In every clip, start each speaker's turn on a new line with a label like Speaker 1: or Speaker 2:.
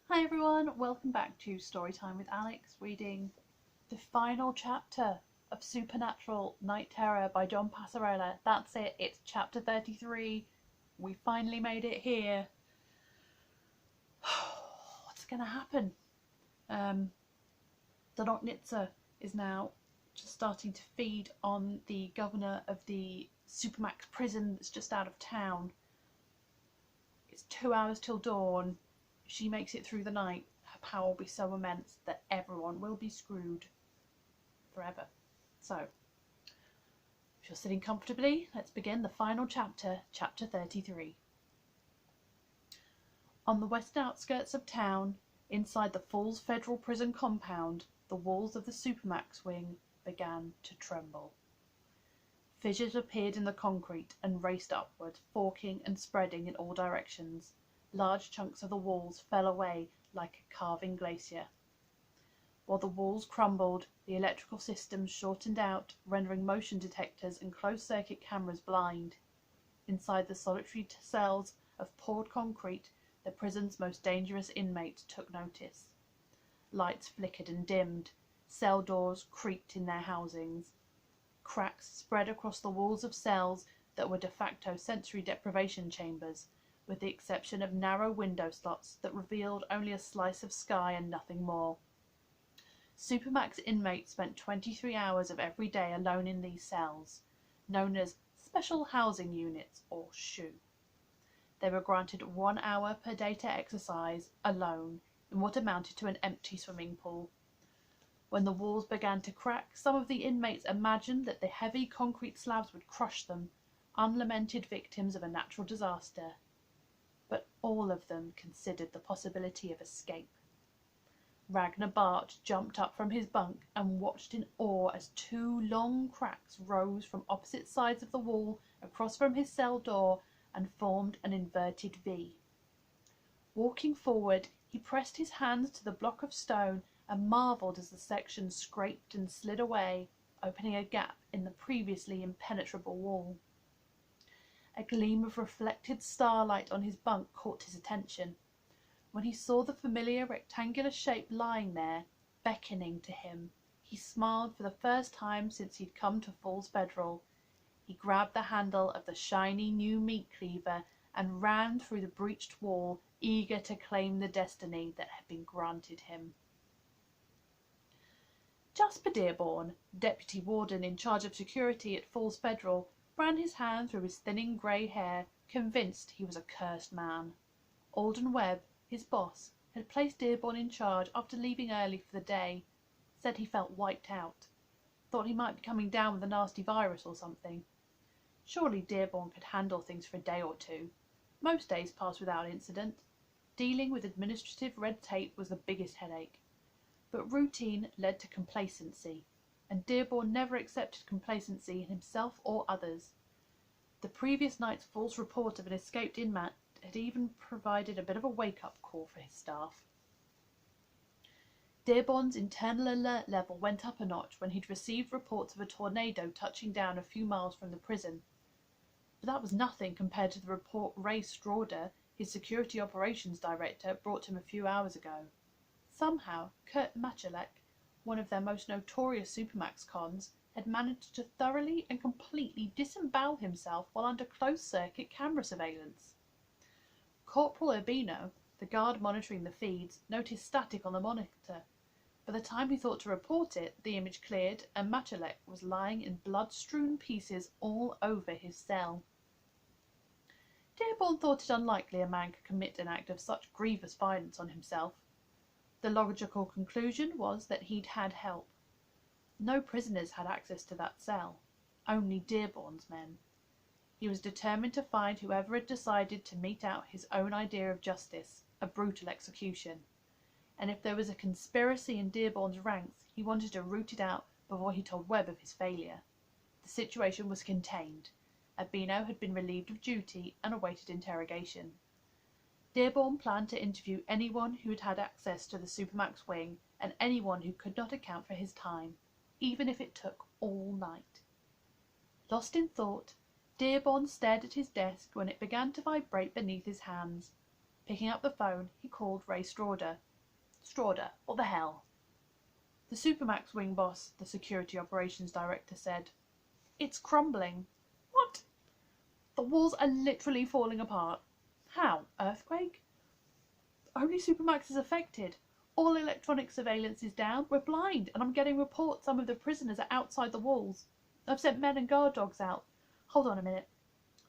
Speaker 1: Hi everyone, welcome back to Storytime with Alex, reading the final chapter of Supernatural Night Terror by John Passarella. That's it, it's chapter 33. We finally made it here. What's going to happen? Donoknitsa is now just starting to feed on the governor of the Supermax prison that's just out of town. It's 2 hours till dawn. If she makes it through the night, her power will be so immense that everyone will be screwed forever. So, if you're sitting comfortably, let's begin the final chapter, chapter 33. On the western outskirts of town, inside the Falls Federal Prison compound, the walls of the Supermax wing began to tremble. Fissures appeared in the concrete and raced upward, forking and spreading in all directions. Large chunks of the walls fell away like a calving glacier. While the walls crumbled, the electrical systems shortened out, rendering motion detectors and closed-circuit cameras blind. Inside the solitary cells of poured concrete, the prison's most dangerous inmates took notice. Lights flickered and dimmed. Cell doors creaked in their housings. Cracks spread across the walls of cells that were de facto sensory deprivation chambers, with the exception of narrow window slots that revealed only a slice of sky and nothing more. Supermax inmates spent 23 hours of every day alone in these cells, known as Special Housing Units, or SHU. They were granted 1 hour per day to exercise, alone, in what amounted to an empty swimming pool. When the walls began to crack, some of the inmates imagined that the heavy concrete slabs would crush them, unlamented victims of a natural disaster. But all of them considered the possibility of escape. Ragnar Bart jumped up from his bunk and watched in awe as 2 long cracks rose from opposite sides of the wall across from his cell door and formed an inverted V. Walking forward, he pressed his hands to the block of stone and marvelled as the section scraped and slid away, opening a gap in the previously impenetrable wall. A gleam of reflected starlight on his bunk caught his attention. When he saw the familiar rectangular shape lying there, beckoning to him, he smiled for the first time since he'd come to Falls Federal. He grabbed the handle of the shiny new meat cleaver and ran through the breached wall, eager to claim the destiny that had been granted him. Jasper Dearborn, deputy warden in charge of security at Falls Federal, ran his hand through his thinning grey hair, convinced he was a cursed man. Alden Webb, his boss, had placed Dearborn in charge after leaving early for the day. Said he felt wiped out. Thought he might be coming down with a nasty virus or something. Surely Dearborn could handle things for a day or two. Most days passed without incident. Dealing with administrative red tape was the biggest headache. But routine led to complacency, and Dearborn never accepted complacency in himself or others. The previous night's false report of an escaped inmate had even provided a bit of a wake-up call for his staff. Dearborn's internal alert level went up a notch when he'd received reports of a tornado touching down a few miles from the prison. But that was nothing compared to the report Ray Strawder, his security operations director, brought him a few hours ago. Somehow, Kurt Machalek, one of their most notorious Supermax cons, had managed to thoroughly and completely disembowel himself while under closed-circuit camera surveillance. Corporal Urbino, the guard monitoring the feeds, noticed static on the monitor. By the time he thought to report it, the image cleared, and Machalek was lying in blood-strewn pieces all over his cell. Dearborn thought it unlikely a man could commit an act of such grievous violence on himself. The logical conclusion was that he'd had help. No prisoners had access to that cell, only Dearborn's men. He was determined to find whoever had decided to mete out his own idea of justice, a brutal execution. And if there was a conspiracy in Dearborn's ranks, he wanted to root it out before he told Webb of his failure. The situation was contained. Urbino had been relieved of duty and awaited interrogation. Dearborn planned to interview anyone who had had access to the Supermax wing and anyone who could not account for his time, even if it took all night. Lost in thought, Dearborn stared at his desk when it began to vibrate beneath his hands. Picking up the phone, he called Ray Strawder. Strawder, what the hell? The Supermax wing boss, the security operations director said. It's crumbling. What? The walls are literally falling apart. How? Earthquake? Only Supermax is affected. All electronic surveillance is down. We're blind, and I'm getting reports some of the prisoners are outside the walls. I've sent men and guard dogs out. Hold on a minute.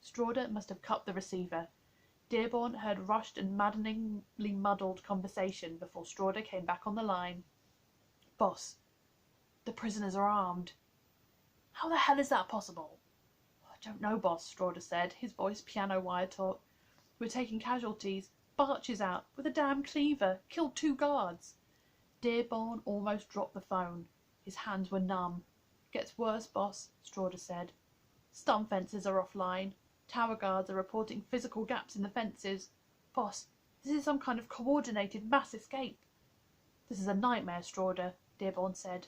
Speaker 1: Strawder must have cut the receiver. Dearborn heard rushed and maddeningly muddled conversation before Strawder came back on the line. Boss, the prisoners are armed. How the hell is that possible? I don't know, boss, Strawder said, his voice piano wire taut. We're taking casualties. Barch is out with a damn cleaver. Killed 2 guards. Dearborn almost dropped the phone. His hands were numb. Gets worse, boss, Strawder said. Stun fences are offline. Tower guards are reporting physical gaps in the fences. Boss, this is some kind of coordinated mass escape. This is a nightmare, Strawder, Dearborn said.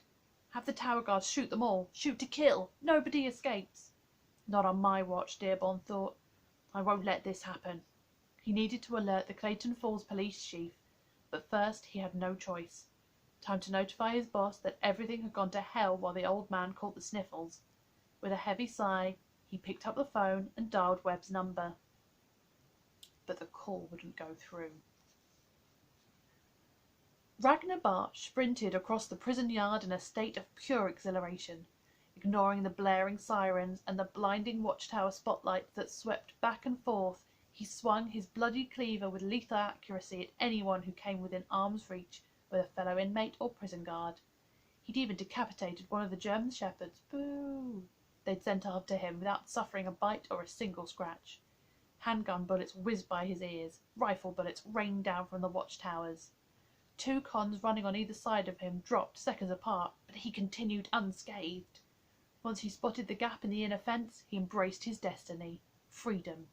Speaker 1: Have the tower guards shoot them all. Shoot to kill. Nobody escapes. Not on my watch, Dearborn thought. I won't let this happen. He needed to alert the Clayton Falls police chief, but first he had no choice. Time to notify his boss that everything had gone to hell while the old man caught the sniffles. With a heavy sigh, he picked up the phone and dialed Webb's number. But the call wouldn't go through. Ragnar Barch sprinted across the prison yard in a state of pure exhilaration, ignoring the blaring sirens and the blinding watchtower spotlights that swept back and forth. He swung his bloody cleaver with lethal accuracy at anyone who came within arm's reach, whether fellow inmate or prison guard. He'd even decapitated one of the German shepherds, boo, they'd sent after him without suffering a bite or a single scratch. Handgun bullets whizzed by his ears. Rifle bullets rained down from the watchtowers. 2 cons running on either side of him dropped seconds apart, but he continued unscathed. Once he spotted the gap in the inner fence, he embraced his destiny. Freedom.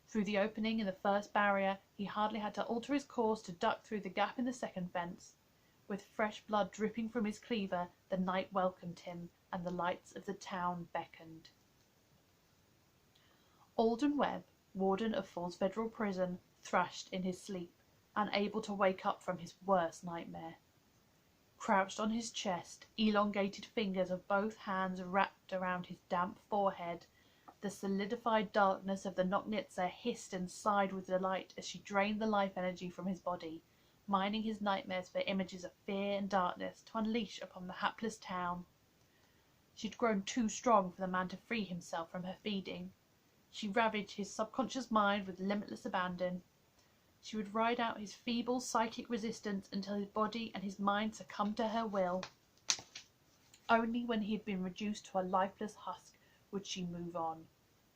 Speaker 1: Through the opening in the first barrier, he hardly had to alter his course to duck through the gap in the second fence. With fresh blood dripping from his cleaver, the night welcomed him, and the lights of the town beckoned. Alden Webb, warden of Falls Federal Prison, thrashed in his sleep, unable to wake up from his worst nightmare. Crouched on his chest, elongated fingers of both hands wrapped around his damp forehead, the solidified darkness of the Nocknitzer hissed and sighed with delight as she drained the life energy from his body, mining his nightmares for images of fear and darkness to unleash upon the hapless town. She'd grown too strong for the man to free himself from her feeding. She ravaged his subconscious mind with limitless abandon. She would ride out his feeble psychic resistance until his body and his mind succumbed to her will. Only when he had been reduced to a lifeless husk would she move on.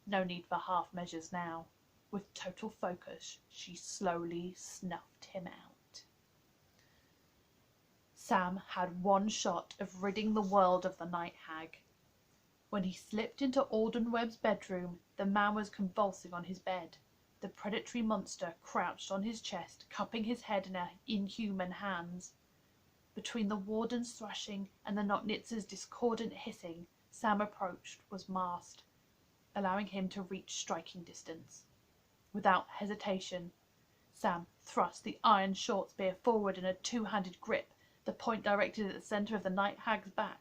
Speaker 1: No need for half measures now. With total focus, she slowly snuffed him out. Sam had one shot of ridding the world of the night hag. When he slipped into Alden Webb's bedroom, the man was convulsing on his bed. The predatory monster crouched on his chest, cupping his head in her inhuman hands. Between the warden's thrashing and the Nocknitzer's discordant hissing, Sam approached, was masked, allowing him to reach striking distance. Without hesitation, Sam thrust the iron short spear forward in a 2-handed grip, the point directed at the centre of the night hag's back.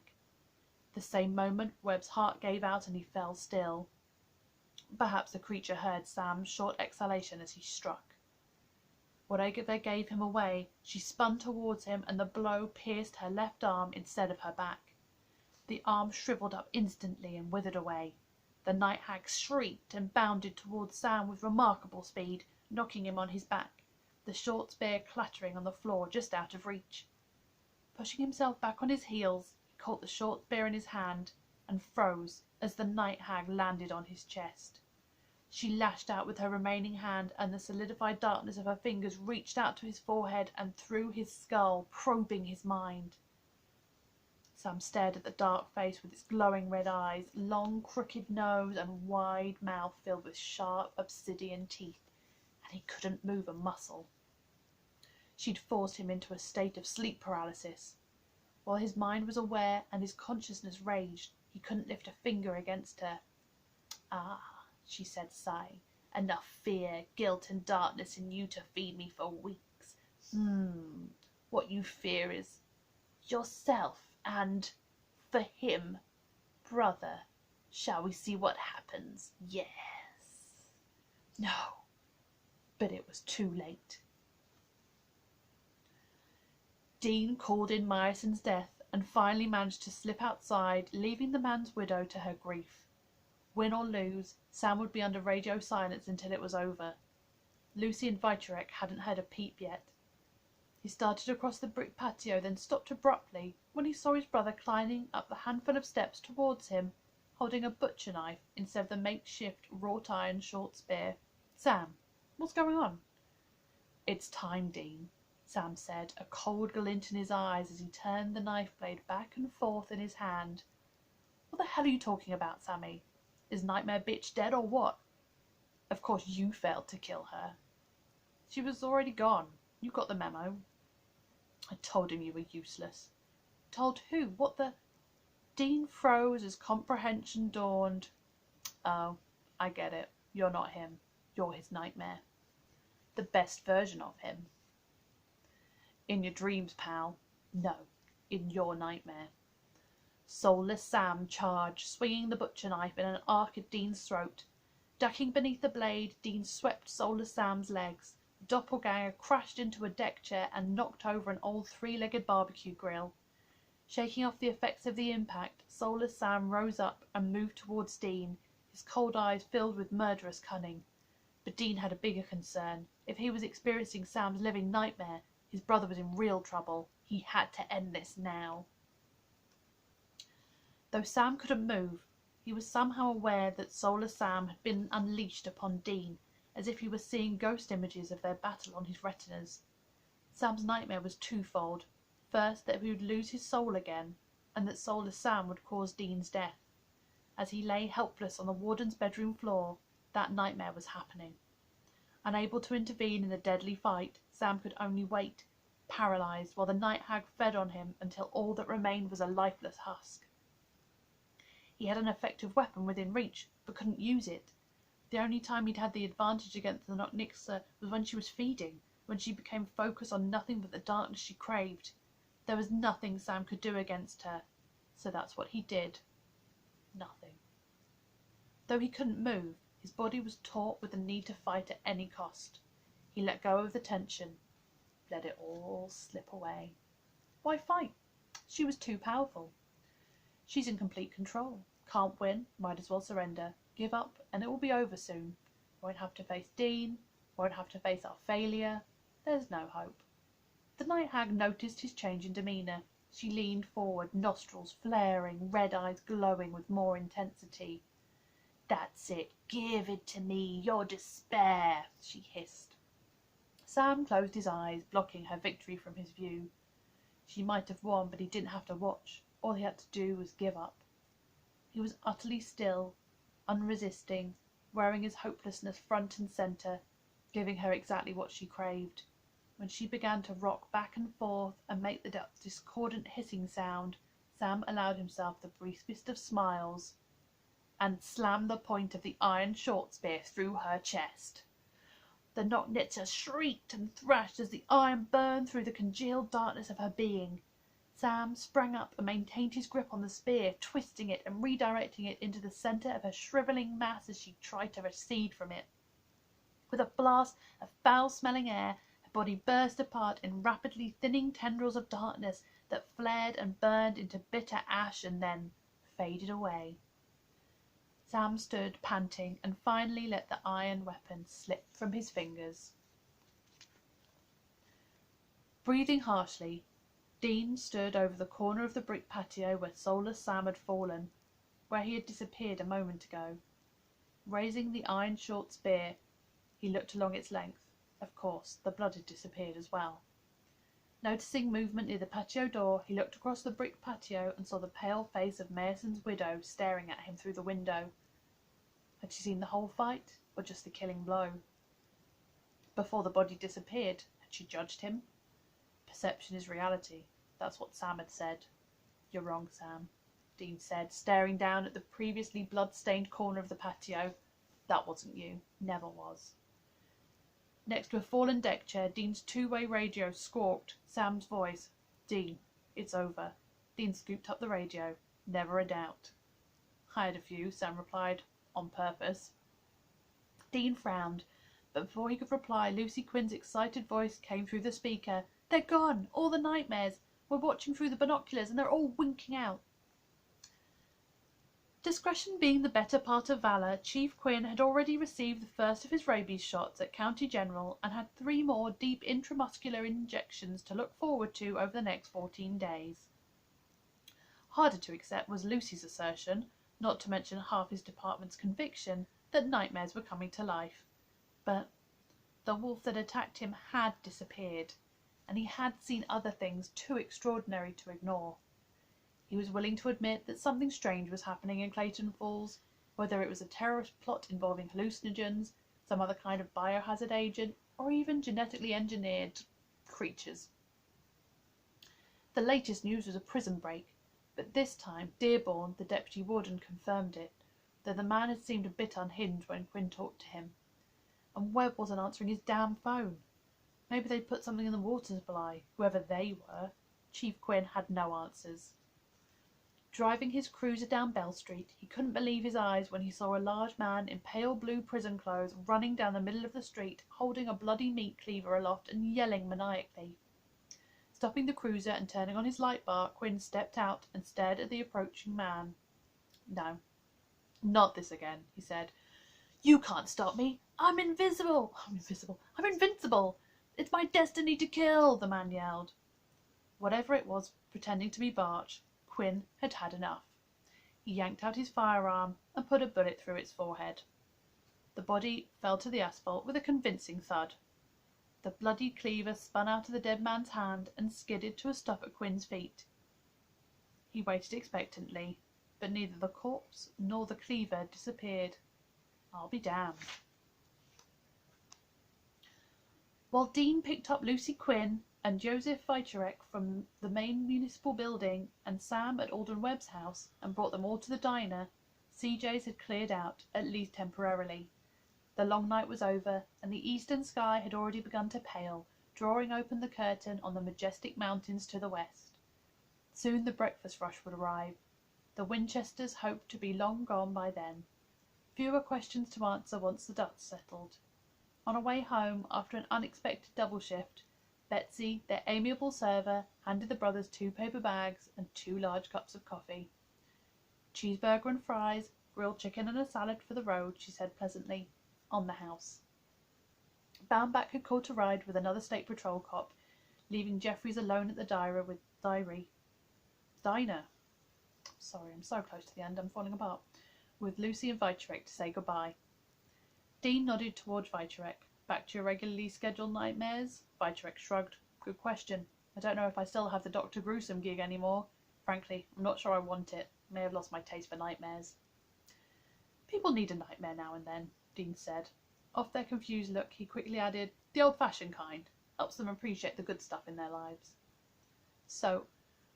Speaker 1: The same moment, Webb's heart gave out and he fell still. Perhaps the creature heard Sam's short exhalation as he struck. Whatever gave him away, she spun towards him and the blow pierced her left arm instead of her back. The arm shriveled up instantly and withered away. The night hag shrieked and bounded towards Sam with remarkable speed, knocking him on his back, the short spear clattering on the floor just out of reach. Pushing himself back on his heels, he caught the short spear in his hand and froze as the night hag landed on his chest. She lashed out with her remaining hand, and the solidified darkness of her fingers reached out to his forehead and through his skull, probing his mind. Sam stared at the dark face with its glowing red eyes, long crooked nose and wide mouth filled with sharp obsidian teeth, and he couldn't move a muscle. She'd forced him into a state of sleep paralysis. While his mind was aware and his consciousness raged, he couldn't lift a finger against her. Ah, she said, sighing, Enough fear, guilt, and darkness in you to feed me for weeks. What you fear is yourself and, for him, brother. Shall we see what happens? Yes. No. But it was too late. Dean called in Myerson's death and finally managed to slip outside, leaving the man's widow to her grief. Win or lose, Sam would be under radio silence until it was over. Lucy and Vycharek hadn't heard a peep yet. He started across the brick patio, then stopped abruptly when he saw his brother climbing up the handful of steps towards him, holding a butcher knife instead of the makeshift wrought-iron short spear. "Sam, what's going on?" "It's time, Dean," Sam said, a cold glint in his eyes as he turned the knife blade back and forth in his hand. "What the hell are you talking about, Sammy? Is Nightmare Bitch dead or what? Of course you failed to kill her. She was already gone. You got the memo." "I told him you were useless." "Told who? What the—" Dean froze as comprehension dawned. "Oh, I get it. You're not him. You're his nightmare. The best version of him. In your dreams, pal. No, in your nightmare." Soulless Sam charged, swinging the butcher knife in an arc at Dean's throat. Ducking beneath the blade, Dean swept Soulless Sam's legs. The doppelganger crashed into a deck chair and knocked over an old three-legged barbecue grill. Shaking off the effects of the impact, Soulless Sam rose up and moved towards Dean, his cold eyes filled with murderous cunning. But Dean had a bigger concern. If he was experiencing Sam's living nightmare, his brother was in real trouble. He had to end this now. Though Sam couldn't move, he was somehow aware that Soulless Sam had been unleashed upon Dean, as if he were seeing ghost images of their battle on his retinas. Sam's nightmare was twofold. First, that he would lose his soul again, and that Soulless Sam would cause Dean's death. As he lay helpless on the warden's bedroom floor, that nightmare was happening. Unable to intervene in the deadly fight, Sam could only wait, paralysed, while the night hag fed on him until all that remained was a lifeless husk. He had an effective weapon within reach, but couldn't use it. The only time he'd had the advantage against the Nixa was when she was feeding, when she became focused on nothing but the darkness she craved. There was nothing Sam could do against her, so that's what he did. Nothing. Though he couldn't move, his body was taut with the need to fight at any cost. He let go of the tension, let it all slip away. Why fight? She was too powerful. She's in complete control. Can't win, might as well surrender. Give up, and it will be over soon. Won't have to face Dean, won't have to face our failure. There's no hope. The night hag noticed his change in demeanour. She leaned forward, nostrils flaring, red eyes glowing with more intensity. "That's it. Give it to me, your despair," she hissed. Sam closed his eyes, blocking her victory from his view. She might have won, but he didn't have to watch. All he had to do was give up. He was utterly still, unresisting, wearing his hopelessness front and centre, giving her exactly what she craved. When she began to rock back and forth and make the discordant hissing sound, Sam allowed himself the briefest of smiles and slammed the point of the iron short spear through her chest. The Noktnitsa shrieked and thrashed as the iron burned through the congealed darkness of her being. Sam sprang up and maintained his grip on the spear, twisting it and redirecting it into the centre of her shrivelling mass as she tried to recede from it. With a blast of foul-smelling air, her body burst apart in rapidly thinning tendrils of darkness that flared and burned into bitter ash and then faded away. Sam stood, panting, and finally let the iron weapon slip from his fingers. Breathing harshly, Dean stood over the corner of the brick patio where Soulless Sam had fallen, where he had disappeared a moment ago. Raising the iron short spear, he looked along its length. Of course, the blood had disappeared as well. Noticing movement near the patio door, he looked across the brick patio and saw the pale face of Myerson's widow staring at him through the window. Had she seen the whole fight, or just the killing blow? Before the body disappeared, had she judged him? Perception is reality. That's what Sam had said. "You're wrong, Sam," Dean said, staring down at the previously blood-stained corner of the patio. That wasn't you. Never was. Next to a fallen deck chair, Dean's two-way radio squawked Sam's voice. "Dean, it's over." Dean scooped up the radio. "Never a doubt." "I had a few," Sam replied, "on purpose." Dean frowned, but before he could reply, Lucy Quinn's excited voice came through the speaker. "They're gone! All the nightmares! We're watching through the binoculars, and they're all winking out." Discretion being the better part of valour, Chief Quinn had already received the first of his rabies shots at County General and had 3 more deep intramuscular injections to look forward to over the next 14 days. Harder to accept was Lucy's assertion, not to mention half his department's conviction, that nightmares were coming to life. But the wolf that attacked him had disappeared, and he had seen other things too extraordinary to ignore. He was willing to admit that something strange was happening in Clayton Falls, whether it was a terrorist plot involving hallucinogens, some other kind of biohazard agent, or even genetically engineered creatures. The latest news was a prison break, but this time Dearborn, the deputy warden, confirmed it, though the man had seemed a bit unhinged when Quinn talked to him. And Webb wasn't answering his damn phone. Maybe they'd put something in the water supply, whoever they were. Chief Quinn had no answers. Driving his cruiser down Bell Street, he couldn't believe his eyes when he saw a large man in pale blue prison clothes running down the middle of the street, holding a bloody meat cleaver aloft and yelling maniacally. Stopping the cruiser and turning on his light bar, Quinn stepped out and stared at the approaching man. "No, not this again," he said. "You can't stop me. I'm invisible. I'm invincible. It's my destiny to kill," the man yelled. Whatever it was pretending to be Barch, Quinn had had enough. He yanked out his firearm and put a bullet through its forehead. The body fell to the asphalt with a convincing thud. The bloody cleaver spun out of the dead man's hand and skidded to a stop at Quinn's feet. He waited expectantly, but neither the corpse nor the cleaver disappeared. I'll be damned. While Dean picked up Lucy Quinn and Joseph Weicherek from the main municipal building and Sam at Alden Webb's house and brought them all to the diner, CJ's had cleared out, at least temporarily. The long night was over, and the eastern sky had already begun to pale, drawing open the curtain on the majestic mountains to the west. Soon the breakfast rush would arrive. The Winchesters hoped to be long gone by then. Fewer questions to answer once the dust settled. On her way home, after an unexpected double shift, Betsy, their amiable server, handed the brothers 2 paper bags and 2 large cups of coffee. "Cheeseburger and fries, grilled chicken and a salad for the road," she said pleasantly. "On the house." Baumbach had called to ride with another state patrol cop, leaving Jeffries alone at the diner. Sorry, I'm so close to the end, I'm falling apart. With Lucy and Weicherek to say goodbye. Dean nodded towards Weicherek. "Back to your regularly scheduled nightmares?" Weicherek shrugged. "Good question. I don't know if I still have the Dr. Gruesome gig anymore. Frankly, I'm not sure I want it. May have lost my taste for nightmares." "People need a nightmare now and then," Dean said. Off their confused look, he quickly added, "The old-fashioned kind. Helps them appreciate the good stuff in their lives." "So,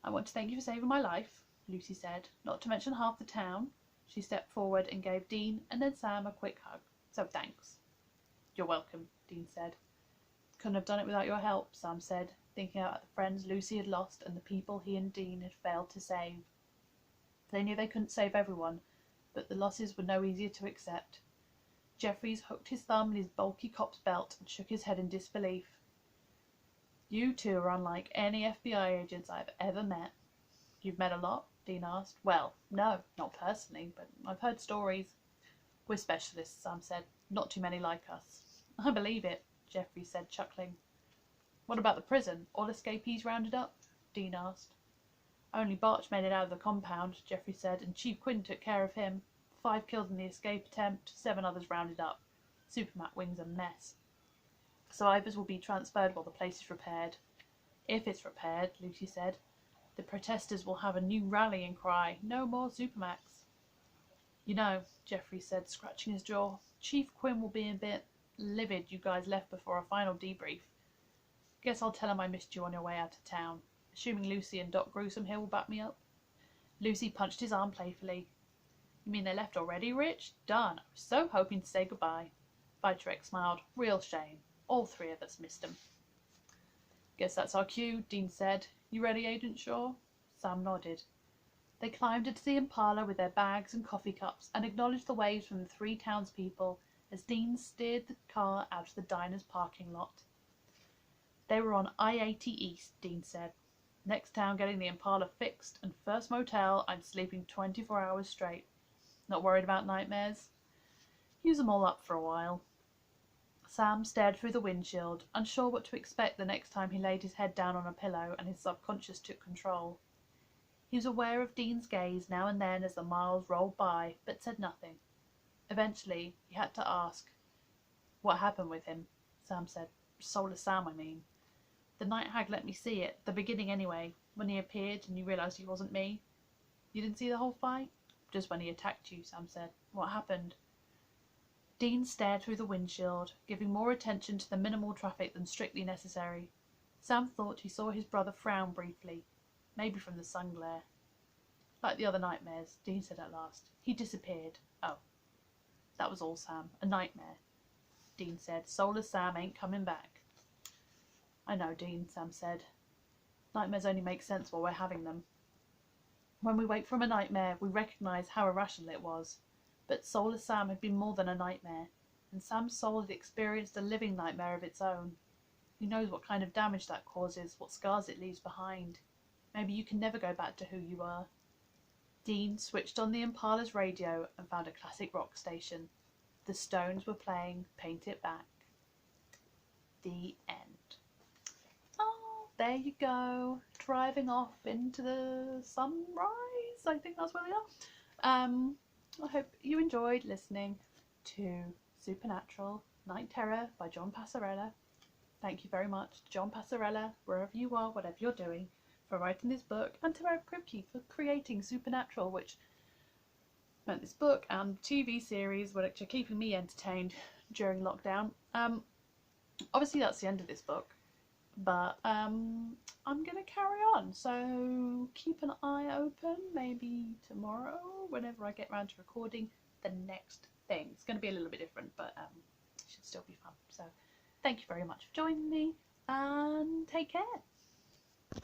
Speaker 1: I want to thank you for saving my life," Lucy said, "not to mention half the town." She stepped forward and gave Dean and then Sam a quick hug. "So thanks." "You're welcome," Dean said. "Couldn't have done it without your help," Sam said, thinking out the friends Lucy had lost and the people he and Dean had failed to save. They knew they couldn't save everyone, but the losses were no easier to accept. Jeffries hooked his thumb in his bulky cop's belt and shook his head in disbelief. "You two are unlike any FBI agents I've ever met." "You've met a lot?" Dean asked. "Well, no, not personally, but I've heard stories." "We're specialists," Sam said. "Not too many like us." "I believe it," Jeffries said, chuckling. "What about the prison? All escapees rounded up?" Dean asked. "Only Barch made it out of the compound," Jeffries said, "and Chief Quinn took care of him. 5 killed in the escape attempt, 7 others rounded up. Supermac wing's a mess. Survivors will be transferred while the place is repaired." "If it's repaired," Lucy said. "The protesters will have a new rallying cry. No more Supermacs." "You know," Jeffries said, scratching his jaw, "Chief Quinn will be a bit livid you guys left before a final debrief. Guess I'll tell him I missed you on your way out of town. Assuming Lucy and Doc Gruesome here will back me up." Lucy punched his arm playfully. You mean they left already, Rich? Darn, I was so hoping to say goodbye. Vitrek smiled. Real shame. All three of us missed 'em. Guess that's our cue, Dean said. You ready, Agent Shaw? Sam nodded. They climbed into the Impala with their bags and coffee cups and acknowledged the waves from the three townspeople as Dean steered the car out of the diner's parking lot. They were on I-80 East, Dean said. Next town getting the Impala fixed, and first motel I'm sleeping 24 hours straight. Not worried about nightmares? Use 'em all up for a while. Sam stared through the windshield, unsure what to expect the next time he laid his head down on a pillow and his subconscious took control. He was aware of Dean's gaze now and then as the miles rolled by, but said nothing. Eventually, he had to ask, "What happened with him?" Sam said. "Soulless Sam, I mean. The night hag let me see it, the beginning anyway, when he appeared and you realised he wasn't me." "You didn't see the whole fight?" "Just when he attacked you," Sam said. "What happened?" Dean stared through the windshield, giving more attention to the minimal traffic than strictly necessary. Sam thought he saw his brother frown briefly, maybe from the sun glare. "Like the other nightmares," Dean said at last. "He disappeared." "Oh." "That was all, Sam. A nightmare," Dean said. "Soulless Sam ain't coming back." "I know, Dean," Sam said. "Nightmares only make sense while we're having them. When we wake from a nightmare, we recognise how irrational it was. But Soulless Sam had been more than a nightmare, and Sam's soul had experienced a living nightmare of its own. Who knows what kind of damage that causes, what scars it leaves behind. Maybe you can never go back to who you were." Dean switched on the Impala's radio and found a classic rock station. The Stones were playing Paint It Back. The end. Oh, there you go. Driving off into the sunrise. I think that's where they are. I hope you enjoyed listening to Supernatural Night Terror by John Passarella. Thank you very much to John Passarella, wherever you are, whatever you're doing, for writing this book, and to Eric Kripke for creating Supernatural, which meant this book and TV series which are keeping me entertained during lockdown. Obviously that's the end of this book, but I'm going to carry on, so keep an eye open, maybe tomorrow, whenever I get around to recording the next thing. It's going to be a little bit different, but it should still be fun. So thank you very much for joining me, and take care.